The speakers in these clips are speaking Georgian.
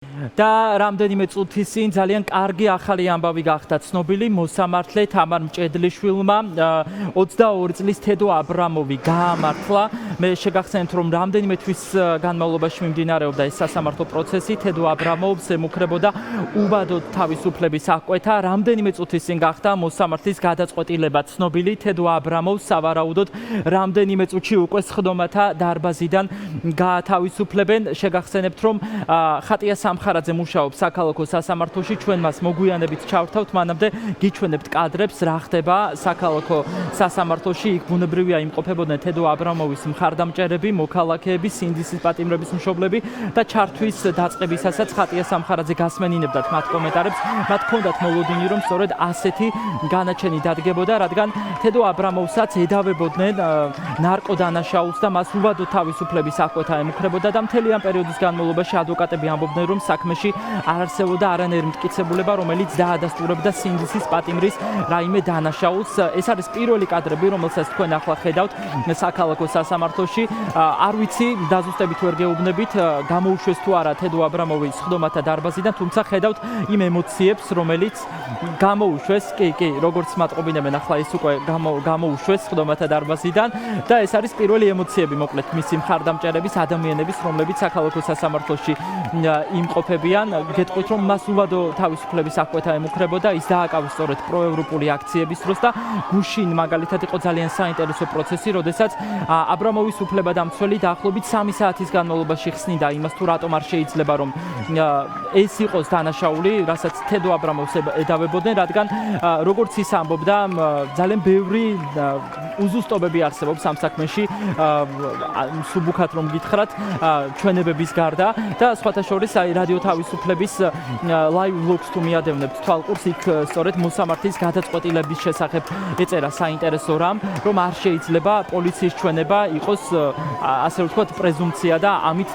და რამდენიმე წუთის წინ ძალიან კარგი ახალი ამბავი გახდა ცნობილი მოსამართლე თამარ მჭედლიშვილმა 22 წლის თედო აბრამოვი გაამართლა. მე შეგახსენებთ რომ რამდენიმე თვის განმავლობაში მიმდინარეობდა ეს სასამართლო პროცესი. თედო აბრამოვს ემუქრებოდა უბადოდ თავისუფლების აღკვეთა. რამდენიმე წუთის წინ გახდა მოსამართლის გადაწყვეტილება ცნობილი თედო აბრამოვს სავარაუდოდ რამდენიმე წუთში უკვე სხდომათა დარბაზიდან გაათავისუფლებენ. შეგახსენებთ რომ ხატია სამხარაძე მუშაობს საქალაქო სასამართლოში. ჩვენ მას მოგვიანებით ჩავრთავთ, მანამდე გიჩვენებთ კადრებს რა ხდება საქალაქო სასამართლოში. იქ ბუნებრივია იმყოფებოდნენ თედო აბრამოვის მხარდამჭერები, მოქალაქეები, სინდისის პატიმრების მშობლები და ჩართვის დაწყებისასაც ხატია სამხარაძე გასმენინებდათ მათ კომენტარებს. მათ ჰქონდათ მოლოდინი რომ სწორედ ასეთი განაჩენი დადგებოდა, რადგან თედო აბრამოვსაც ედავებოდნენ ნარკოდანაშაულს და მას უბადოდ თავისუფლების აღკვეთა ემუქრებოდა და მთელი ამ პერიოდის განმავლობაში ადვოკატები ამბობდნენ რომ საქმეში არ არსებობდა არანაირი მტკიცებულება, რომელიც დაადასტურებდა სინდისის პატიმრის რაიმე დანაშაულს. ეს არის პირველი კადრები, რომელსაც თქვენ ახლა ხედავთ საქალაქო სასამართლოში. არ ვიცი, დაზუსტებით ვერ გეუბნებით, გამოუშვეს თუ არა თედო აბრამოვის სხდომათა დარბაზიდან, თუმცა ხედავთ იმ ემოციებს, რომელიც გამოუშვეს, კი, როგორც მატყობინებენ ახლა ის უკვე გამოუშვეს სხდომათა დარბაზიდან და ეს არის პირველი ემოციები, მოკლედ მისი მხარდამჭერების ადამიანების, რომლებიც საქალაქო სასამართლოში იმყოფებიან. გეტყვით რომ მას უბადო თავისუფლების აღკვეთა ემუქრებოდა, ის დააკავეს სწორედ პროევროპული აქციების დროს და გუშინ მაგალითად იყო ძალიან საინტერესო პროცესი, როდესაც აბრამოვის უფლებადამცველი დაახლოებით 3 საათის განმავლობაში ხსნიდა იმას თუ რატომ არ შეიძლება რომ ეს იყოს დანაშაული, რასაც თედო აბრამოვს ედავებოდნენ, რადგან როგორც ის ამბობდა, ძალიან ბევრი უზუსტობები არსებობს ამ საქმეში, სუბუქად რომ გითხრათ, ჩვენებების გარდა და სხვათა შორის რადიო თავისუფლების live vlogs თუ მიადევნებთ თვალყურს, იქ სწორედ მოსამართლის გადაწყვეტილების შესახებ ეწერა საინტერესო რამ, რომ არ შეიძლება პოლიციის ჩვენება იყოს ასე ვთქვათ პრეზუმპცია და ამით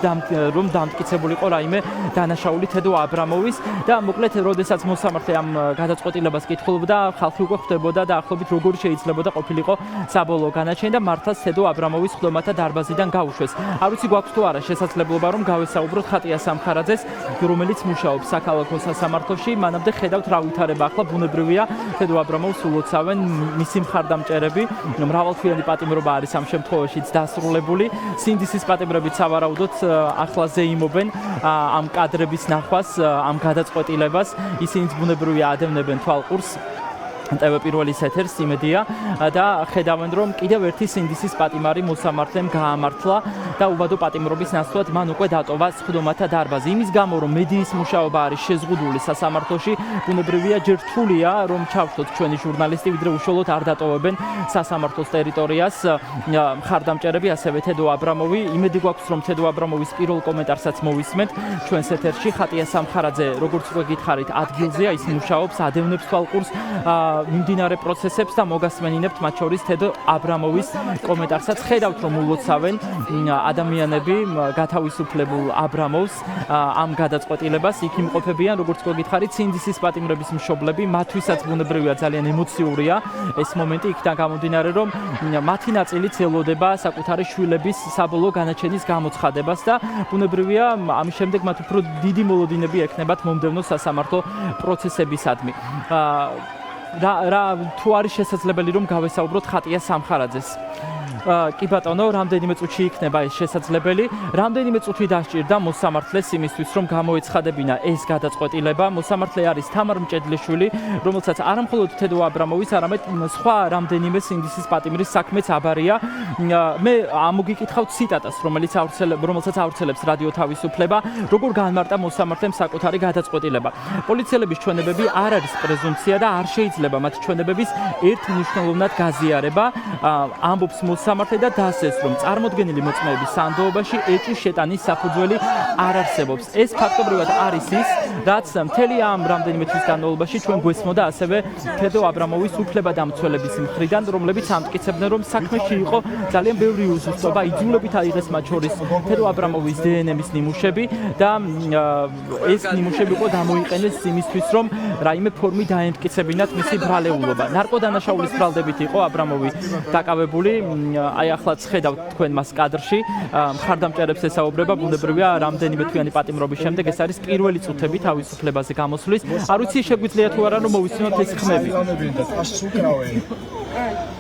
რომ დამტკიცებული იყო რაიმე დანაშაული თედო აბრამოვის და მოკლედ როდესაც მოსამართლე ამ გადაწყვეტილებას კითხულობდა, ხალხი უკვე ხვდებოდა და ახლობით როგორ შეიძლებოდა ყოფილიყო საბოლოო განაჩენი და მართლაც თედო აბრამოვის სხდომათა დარბაზიდან გაუშვეს. არ ვიცი გვაქვს თუ არა შესაძლებლობა რომ გავესაუბროთ ხატია სამხარაძეს, რომელიც მუშაობს საქალაქო სასამართლოში. მანამდე ხედავთ რა ვითარება ახლა, ბუნებრივია თედო აბრამოვს ულოცავენ მისი მხარდამჭერები. მრავალთვიანი პატიმრობა არის ამ შემთხვევაშიც დასრულებული. სინდისის პატიმრებიც სავარაუდოდ ახლა ზეიმობენ ამ კადრების ნახვას, ამ გადაწყვეტილებას. ისინიც ბუნებრივია ადევნებენ თვალყურს TV პირველის ეთერს იმედია და ხედავენ რომ კიდევ ერთი სინდისის პატიმარი მოსამართლემ გაამართლა და უბადო პატიმრობის ნაცვლად მან უკვე დატოვა სხდომათა დარბაზი. იმის გამო რომ მედიის მუშაობა არის შეზღუდული სასამართლოში, ბუნებრივია ჯერ რთულია რომ ჩავშოთ ჩვენი ჟურნალისტი, ვიდრე უშუალოდ არ დატოვებენ სასამართლოს ტერიტორიას მხარდამჭერები, ასევე თედო აბრამოვი. იმედი გვაქვს რომ თედო აბრამოვის პირველ კომენტარსაც მოვისმენთ ჩვენს ეთერში. ხატია სამხარაძე, როგორც უკვე გითხარით, ადგილზეა, ის მუშაობს, ადევნებს თვალყურს მიმდინარე პროცესებს და მოგასმენინებთ მათ შორის თედო აბრამოვის კომენტარსაც. ხედავთ რომ ულოცავენ ადამიანები გათავისუფლებულ აბრამოვს ამ გადაწყვეტილებას. იქ იმყოფებიან, როგორც უკვე გითხარით, სინდისის პატიმრების მშობლები, მათთვისაც ბუნებრივია ძალიან ემოციურია ეს მომენტი, იქიდან გამომდინარე რომ მათი ნაწილიც ელოდება საკუთარი შვილების საბოლოო განაჩენის გამოცხადებას და ბუნებრივია ამის შემდეგ მათ უფრო დიდი მოლოდინები ექნებათ მომდევნო სასამართლო პროცესებისადმი. რა თუ არის შესაძლებელი რომ გავესაუბროთ ხატია სამხარაძეს? კი ბატონო, რამდენიმე წუთში იქნება ეს შესაძლებელი. რამდენიმე წუთი დასჭირდა მოსამართლეს იმისთვის, რომ გამოეცხადებინა ეს გადაწყვეტილება. მოსამართლე არის თამარ მჭედლიშვილი, რომელსაც არამხოლოდ თედო აბრამოვის, არამედ სხვა რამდენიმე სინდისის პატიმრის საქმეც აბარია. მე ამოგიკითხავთ ციტატას, რომელსაც ავრცელებს რადიო თავისუფლება, როგორ განმარტა მოსამართლემ საკუთარი გადაწყვეტილება. პოლიციელების ჩვენებები არ არის პრეზუმპცია და არ შეიძლება მათ ჩვენებების ერთმნიშვნელოვნად გაზიარება. ამბობს მოსამართლე და დასცეს, რომ წარმოდგენილი მოწმეების სანდოობაში ეჭვის შეტანის საფუძველი არ არსებობს. ეს ფაქტობრივად არის ის, რაც მთელი ამ რამდენიმე თვის განმავლობაში ჩვენ გვესმოდა ასევე თედო აბრამოვის უფლებადამცველების მხრიდან, რომლებიც ამტკიცებდნენ, რომ საქმეში იყო ძალიან ბევრი უზუსტობა, იძულებით აიღეს მათ შორის თედო აბრამოვის დნმ-ის ნიმუშები და ეს ნიმუშები უკვე გამოიყენეს იმისთვის, რომ რაიმე ფორმი დაემტკიცებინათ მისი ბრალეულობა. ნარკოდანაშაულის ბრალდებით იყო აბრამოვი დაკავებული აი ახლა ხედავთ თქვენ მას კადრში, მხარდამჭერებს ესაუბრება, ბუნებრივია რამდენიმე თვიანი პატიმრობის შემდეგ ეს არის პირველი წუთები თავისუფლებაზე გამოსვლის. არ ვიცი შეგვიძლია თუ არა რომ მოვისმინოთ ეს ხმები.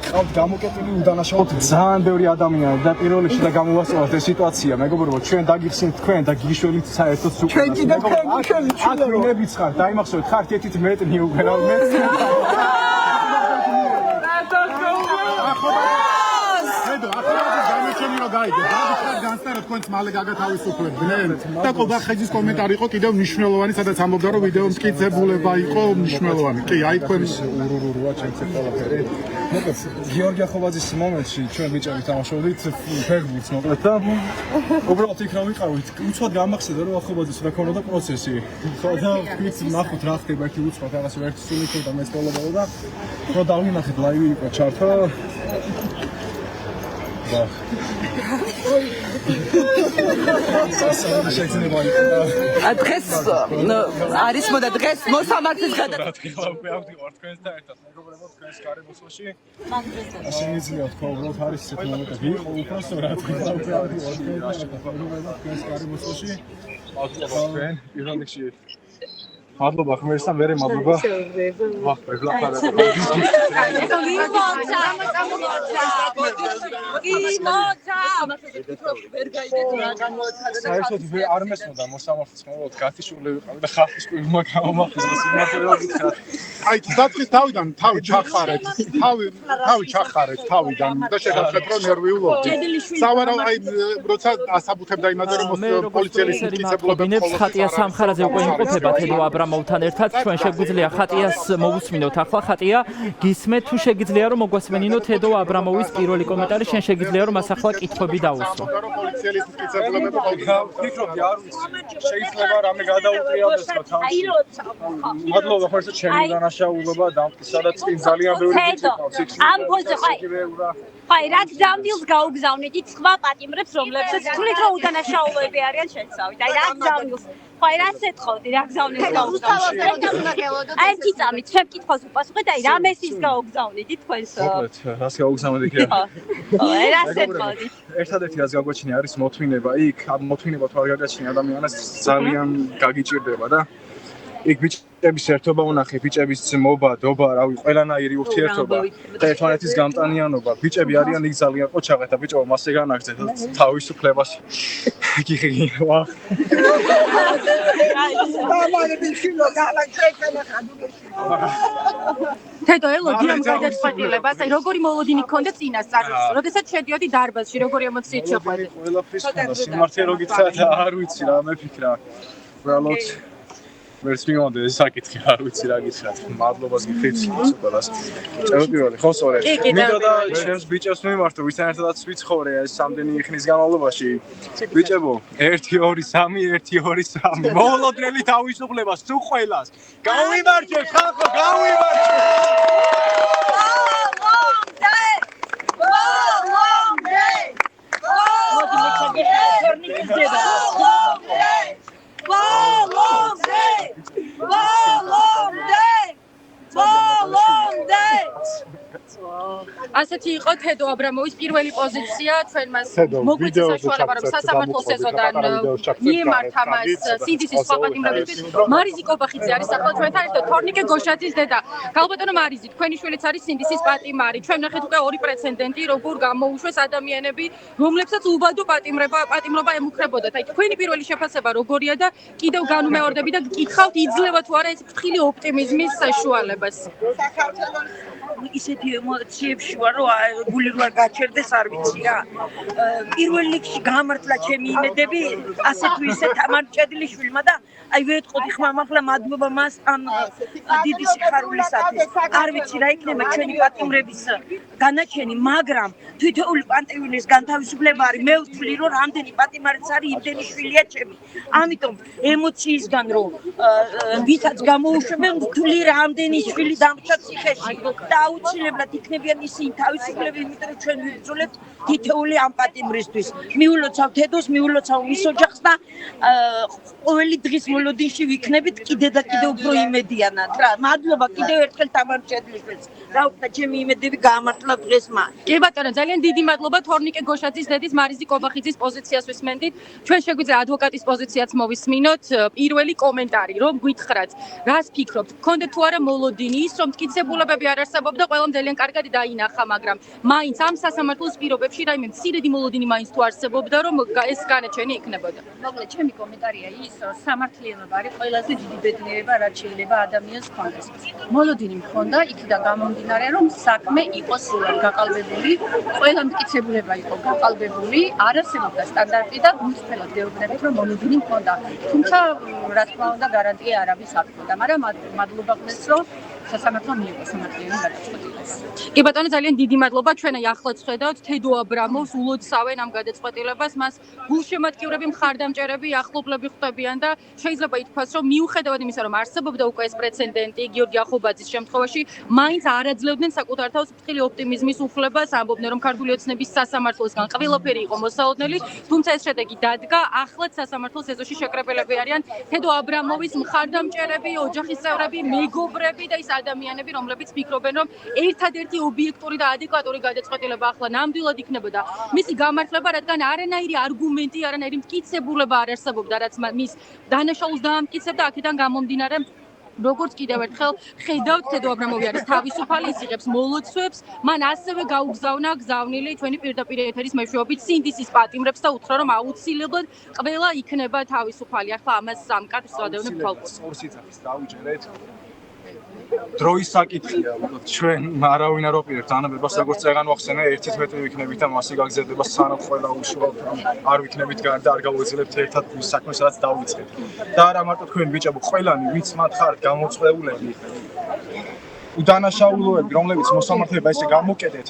ყავთ გამოკეტილი უდანაშაულოდ ძალიან ბევრი ადამიანი და პირველ რიგში და გამოვასწოროთ ეს სიტუაცია. მეგობრებო, ჩვენ დაგიხსენთ თქვენ და გიგიშველით საერთოდ სულ. ჩვენ კიდევ თქვენებიც ხართ, დაიმახსოვრეთ, ხართ ერთით მეტნი უკვე რამე. განსტარა თქვენს მალე გაგათავისუფლებდნენ და ყოღახეძის კომენტარი იყო კიდევ მნიშვნელოვანი, სადაც ამბობდა რომ ვიდეო მტკიცებულება იყო მნიშვნელოვანი. კი, აი თქვენ რურურურა ჩემს ყველაფერი. მოკლედ გიორგი ახობაძის მომენტში ჩვენ ბიჭები თამაშობდით ფეხბურთს მოკლედ და უბრალოდ იქ რა ვიყავით. უცბად გამახსენდა რომ ახობაძის რა ქონოდა პროცესი. ხო და ვთქვით ნახოთ რა ხდება იქ უცბად რაღაცა ერთი სული ხო და მე სწავლობდი და რო დავინახეთ ლაივი იყო ჩართო. დღეს არის მოდა დღეს მოსამართლის გადაცემა. ვიყავთ თქვენს და ერთად მეგობრებო თქვენს გარემოსში. შეიძლება თქვა უბრალოდ არის ესეთი მომენტები. იყო უბრალოდ თქვენს გარემოსში. თქვენ პირველ რიგში მადლობა ხმერსთან მერე მადლობა. ვახ, საერთოდ არ მესმოდა მოსამართლის მოვლოდ გათიშული ვიყავი და ხალხის ყურმა გამომახსენეს იმათი რომ გითხრათ. აი, დაწყის თავიდან თავი ჩახარეთ, თავიდან და შეგახსენეთ რომ ნერვიულობდი. სავარავ აი როცა ასაბუთებდა იმაზე რომ პოლიციის მტკიცებულობები ხატია სამხარაზე უკვე იმყოფება თედო აბრამოვთან ერთად. ჩვენ შეგვიძლია ხატიას მოვუსმინოთ ახლა. ხატია, გისმენთ თუ შეგიძლია რომ მოგვასმენინო თედო აბრამოვის პირველი კომენტარი, შენ შეგიძლია რომ მას ახლა კითხვები დაუსვა. პოლიციის მტკიცებულობები ვფიქრობდი არ ვიცი. შეიძლება რამე გადაუტრიალდეს თავს. მადლობა ხოლმე ჩემი დანაშაულობა დამტკიცა და წინ ძალიან ბევრი გიწევს. ამ ფონზე ხაი რა გზავნილს გაუგზავნით სხვა პატიმრებს რომლებსაც თulit რომ უდანაშაულოები არიან შეცავით. აი რა გზავნილს ხაი რა შეთხოვდი რა გზავნილს გაუგზავნით. აი ერთი წამით შენ კითხავს უპასუხეთ აი რა მესის გაუგზავნით თქვენს. მოკლედ რას გაუგზავნით იქ? აი რა შეთხოვდი. ერთადერთი რაც გაგვაჩნია არის მოთმინება. იქ მოთმინება თუ არ გაგაჩნია ადამიანს ძალიან გაგიჭირდება და იქ ბიჭების ერთობა უნახე, ბიჭების მოვა, დობა, რავი, ყველანაირი ურთიერთობა და ერთმანეთის გამტანიანობა. ბიჭები არიან იქ ძალიან ყოჩაღეთ და ბიჭო მასე განაგზეთ თავისუფლებას. გიხიგინვა. თედო ელოდი ამ გადაწყვეტილებას, აი როგორი მოლოდინი გქონდა წინასწარ, როდესაც შედიოდი დარბაზში, როგორი ემოციით შეხვედით? ყველაფრის ხონდა, სიმართლე რო გითხრა და არ ვიცი რა მეფიქრა. უბრალოდ ვერც მივამდე ეს საკითხი არ ვიცი რა გითხრათ. მადლობას გიხდით ყველას. პირველი ხო სწორედ. მინდოდა ჩემს ბიჭებს მიმართო, ვისთან ერთადაც ვიცხოვრე ეს სამდენი ხნის განმავლობაში. ბიჭებო, 1 2 3 1 2 3 მოლოდნელი თავისუფლებას თუ ყველას. გავიმარჯვებთ ხალხო, ასეთი იყო თედო აბრამოვის პირველი პოზიცია, ჩვენ მას მოგვიწევს საშუალება რომ სასამართლოს ეზოდან მიემართა მას სინდისის სხვა პატიმრებისთვის. მარიზი კობახიძე არის ახლა ჩვენთან ერთად, თორნიკე გოშაძის დედა. გალბატონო მარიზი, თქვენი შვილიც არის სინდისის პატიმარი. ჩვენ ნახეთ უკვე ორი პრეცედენტი, როგორ გამოუშვეს ადამიანები, რომლებსაც უბადო პატიმრობა ემუქრებოდათ. აი თქვენი პირველი შეფასება როგორია და კიდევ განუმეორდები და გკითხავთ იძლევა თუ არა ეს ფრთხილი ოპტიმიზმის საშუალებას. ისეთი ემოციებში ვარ რომ გული რო არ გაჩერდეს არ ვიცი რა. პირველ რიგში გამართლა ჩემი იმედები ასე თუ ისე თამარ ჭედლიშვილმა და აი ვეთყოდი ხმამ ახლა მადლობა მას ამ დიდი სიხარულისათვის. არ ვიცი რა იქნება ჩვენი პატიმრების განაჩენი, მაგრამ თითოეული პატიმრის განთავისუფლება არის. მე ვთვლი რომ რამდენი პატიმარიც არის, იმდენი შვილია ჩემი. ამიტომ ემოციისგან რომ ვისაც გამოუშვებენ, ვთვლი რამდენი შვილი დამრჩა ციხეში და აუცილებლად იქნებიან ისინი თავისუფლები, იმიტომ რომ ჩვენ ვიბრძოლებთ თითოეული ამ პატიმრისთვის. მიულოცავ თედოს, მიულოცავ მის ოჯახს და ყოველი დღის მოლოდინში ვიქნებით კიდე და კიდე უფრო იმედიანად რა. მადლობა კიდევ ერთხელ თამარ ჭედლიშვილს. რა ვქნა ჩემი იმედები გაამართლა დღეს მან. კი ბატონო, ძალიან დიდი მადლობა თორნიკე გოშაძის დედის მარიზი კობახიძის პოზიციას ვისმენდით. ჩვენ შეგვიძლია ადვოკატის პოზიციაც მოვისმინოთ. პირველი კომენტარი, რომ გითხრათ, რას ფიქრობთ? გქონდეთ თუ არა მოლოდინი ის, რომ მტკიცებულებები არ არსებობდა, ყველამ ძალიან კარგად დაინახა, მაგრამ მაინც ამ სასამართლოს პირობებში რაიმე მცირედი მოლოდინი მაინც თუ არსებობდა, რომ ეს განაჩენი იქნებოდა. მოკლედ ჩემი კომენტარია ის, რომ სამართლიანობა არის ყველაზე დიდი ბედნიერება, რაც შეიძლება ადამიანს ჰქონდეს. მოლოდინი მქონდა, იქიდან გამომდინარე, რომ საქმე იყო სრულად გაყალბებული, ყველა მტკიცებულება იყო გაყალბებული, არ არსებობდა სტანდარტი და გულწრფელად გეუბნებით, რომ მოლოდინი მქონდა. თუმცა, რა თქმა უნდა, გარანტია არ არის აკმოდა, მაგრამ მადლობა გქონდეს, რომ სასამართლო მიიღო სამართლიანი გადაწყვეტილება. კი ბატონო, ძალიან დიდი მადლობა. ჩვენ ახლაც ხედავთ თედო აბრამოვს ულოცავენ ამ გადაწყვეტილებას, მას გულშემატკივრები, მხარდამჭერები, ახლობლები ხვდებიან და შეიძლება ითქვას, რომ მიუხედავად იმისა, რომ არსებობდა უკვე ეს პრეცედენტი გიორგი ახობაძის შემთხვევაში, მაინც არ აძლევდნენ საკუთარ თავს ფრთხილი ოპტიმიზმის უფლებას, ამბობდნენ, რომ ქართული ოცნების სასამართლოსგან ყველაფერი იყო მოსაოდნელი, თუმცა ეს შედეგი დადგა, ახლაც სასამართლოს ეზოში შეკრებილები არიან თედო აბრამოვის მხარდამჭერები, ოჯახის წევრები, მეგობრები და ის ადამიანები, რომლებიც ფიქრობენ, რომ ერთადერთი ობიექტური და ადეკვატური გადაწყვეტილება ახლა ნამდვილად იქნებოდა მისი გამართლება, რადგან არანაირი არგუმენტი, არანაირი მტკიცებულება არ არსებობდა, რაც მის დანაშაულს დაამტკიცებდა, აქედან გამომდინარე როგორც კიდევ ერთხელ ხედავთ, თედო აბრამოვი არის თავისუფალი, ის იღებს მოლოცვებს, მან ასევე გაუგზავნა გზავნილი ჩვენი პირდაპირ ეთერის მეშვეობით სინდისის პატიმრებს და უთხრა, რომ აუცილებლად ყველა იქნება თავისუფალი. ახლა ამას ამ კარტს ვადევნებ თვალყურს. ორსიცახის დაუჯერეთ. დროის საკითხია, ჩვენ არავინ არ ვაპირებთ ანაბებას, როგორც წეგან მოახსენე, 1 მეტრი ვიქნებით და მასი გაგზავნება სანამ ყველა უშუალოდ არ ვიქნებით გარდა, არ გავუძლებთ ერთად ის საქმე, სადაც დავიწყეთ. და არა მარტო თქვენ ბიჭებო, ყველანი, ვინც მათ ხართ გამოწყეულები, უდანაშაულოები, რომლებიც მოსამართლეობა ესე გამოკეტეთ,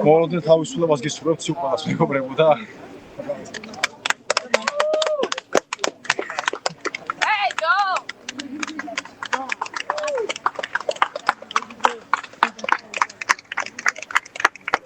მოლოდინის თავისუფლებას გისურვებთ სიყვარულს მეგობრებო და